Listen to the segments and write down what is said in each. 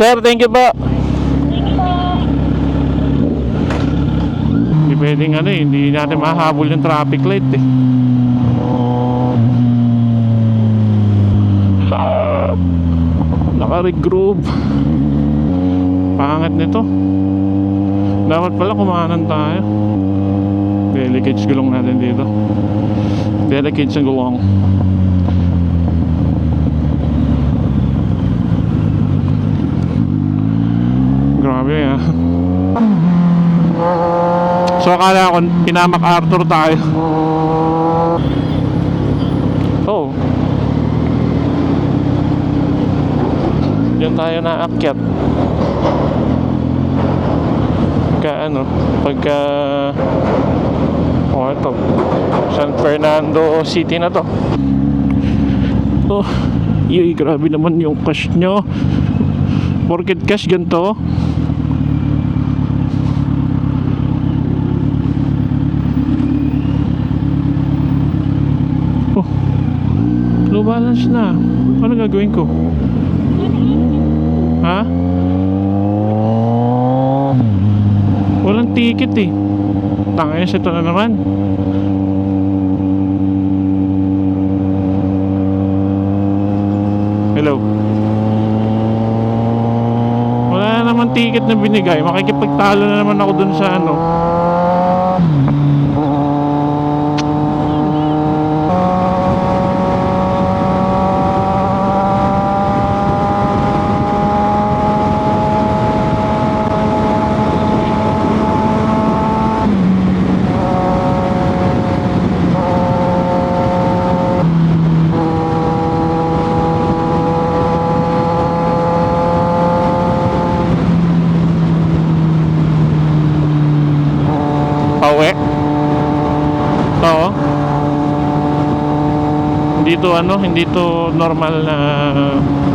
Sir, thank you po. Hindi pwedeng ano eh, hindi natin mahabol yung traffic light eh. Naka-regroove. Pangat nito. Dapat pala kumanan tayo. Delicate gulong natin dito. Delicate sa gulong. Grabe ah. So akala ko pinamak Arthur tayo. Oh. Diyan tayo naakyat. Pagka ito San Fernando City na to. Oh, yun, grabe naman yung cash nyo. Porket cash ganito. Oh, low balance na. Ano gagawin ko? Ha? Walang ticket eh. Tangayos ito na naman. Hello. Wala na naman ticket na binigay. Makikipagtalo na naman ako dun sa ano. Pauwi? Oo. Hindi to normal na.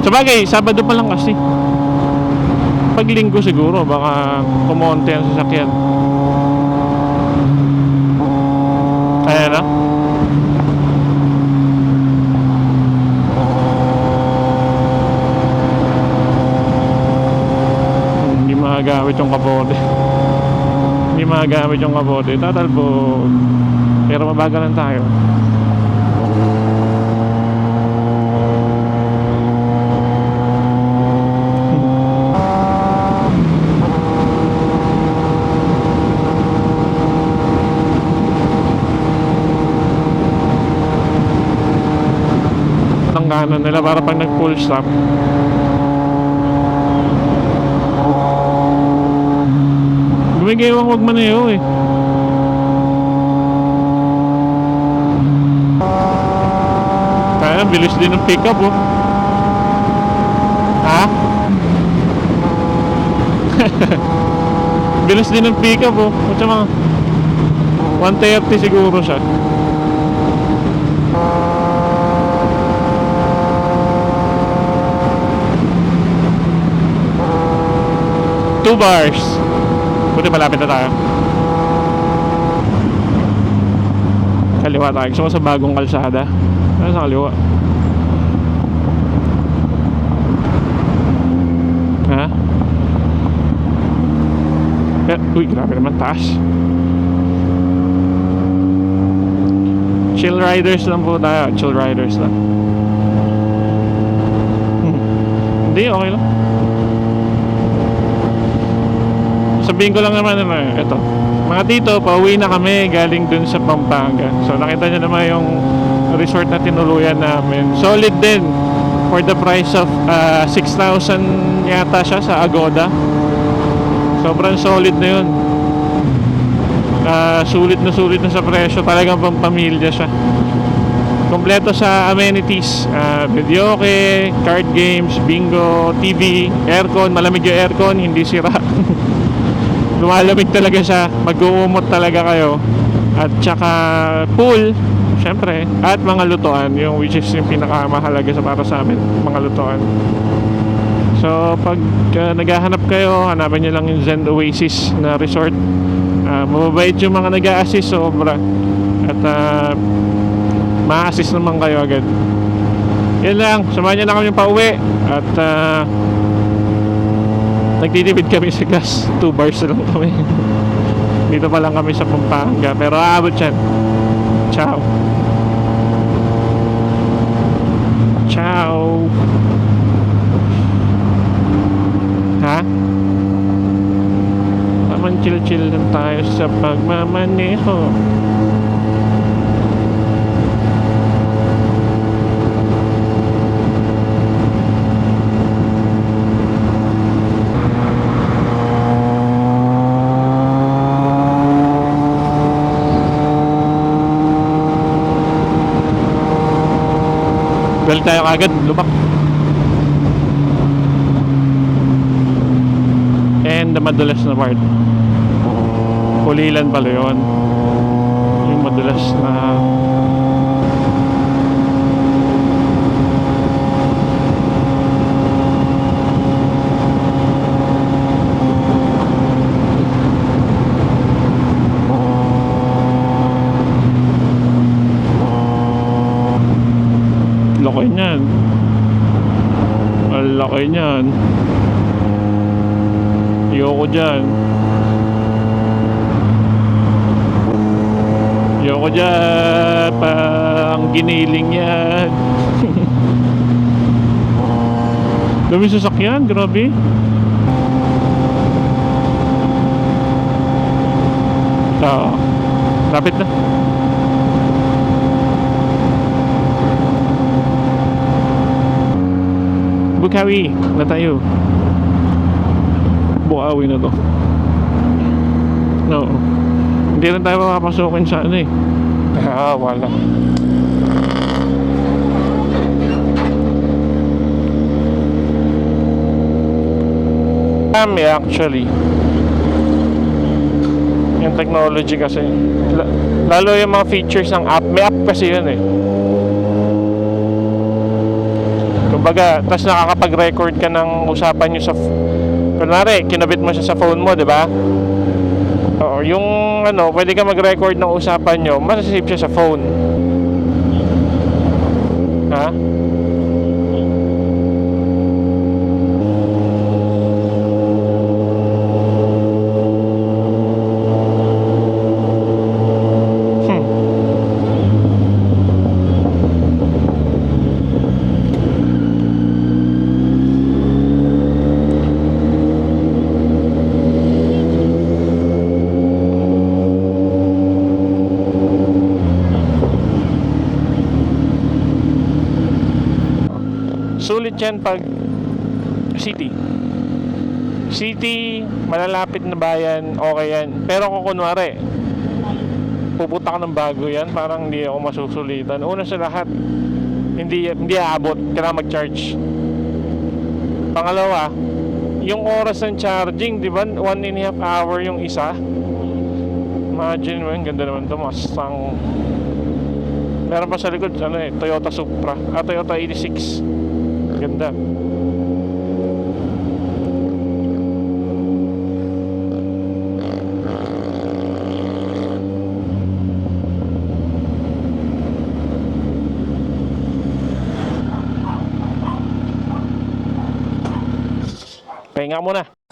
Sabagay, Sabado pa lang kasi. Pag Linggo siguro baka kumonte ang sasakyan. Ayan na. Hindi magagamit yung kapote. Hindi magagamit yung kapote. Tatalbo. Pero mabagalan tayo. Ang kanan nila para pag nag full stop. Gumigayawang wag maneho eh. Kaya bilis din ng pickup oh. Ha? Bilis din ng pickup oh. Kutsa mga 130 siguro siya. Two bars. Buti malapit na tayo. Kaliwa tayo. Gusto ko sa bagong kalsada. Ano sa kaliwa? Ha? Uy, grabe naman taas. Chill riders lang po tayo. Chill riders lang. Hindi, okay lang. Sabihin ko lang naman ito. Mga tito, pauwi na kami galing dun sa Pampanga. So nakita nyo naman yung resort na tinuluyan namin. Solid din for the price of 6,000 yata siya sa Agoda. Sobrang solid na yun. Sulit na sa presyo. Talagang pampamilya siya. Kompleto sa amenities, videoke, card games, bingo, TV, aircon. Malamig yung aircon, hindi sira. Lumalamig talaga siya, mag-uumot talaga kayo. At saka pool, syempre. At mga lutuan, yung which is yung pinakamahalaga para sa amin, mga lutuan. So pag naghahanap kayo, hanapin nyo lang yung Zen Oasis na resort. Mababait yung mga nag-a-assist sobra. At ma-assist naman kayo agad. Yan lang, samahan nyo na kami pauwi. At Nagtitipid kami sa gas. 2 bars na lang kami. Dito pa lang kami sa Pampanga. Pero aabot yan. Ciao. Ciao. Ha? Tamang chill-chill lang tayo sa pagmamaneho. Balik tayo kagad, lubak. And the madulas na part. Kulilan pala yun. Yung madulas na laki niyan. Ang laki niyan. Ayoko dyan. Ayoko dyan. Pang giniling yan. Dami sasakyan. Grabe. Oo. Lapit na. Bukawi na tayo. Bukawi na to. No. Hindi na tayo makapasukin sa ano eh. Wala. Actually. Yung technology kasi. Lalo yung mga features ng app. May app kasi yun eh. Kumbaga, tas nakakapag-record ka ng usapan nyo sa kunwari, kinabit mo siya sa phone mo, di ba? Oo, yung ano, pwede ka mag-record ng usapan nyo, masasave siya sa phone. Ha? Sulit yan pag city. City, malalapit na bayan, okay yan. Pero kung kunwari, pupunta ka ng bago yan, parang hindi ako masusulitan. Una sa lahat, hindi aabot, kailangan mag-charge. Pangalawa, yung oras ng charging, di ba, 1.5 hour yung isa. Imagine mo, ganda naman ito, Mustang. Meron pa sa likod, ano eh, Toyota Supra, Toyota 86. Ganda. Pahinga muna.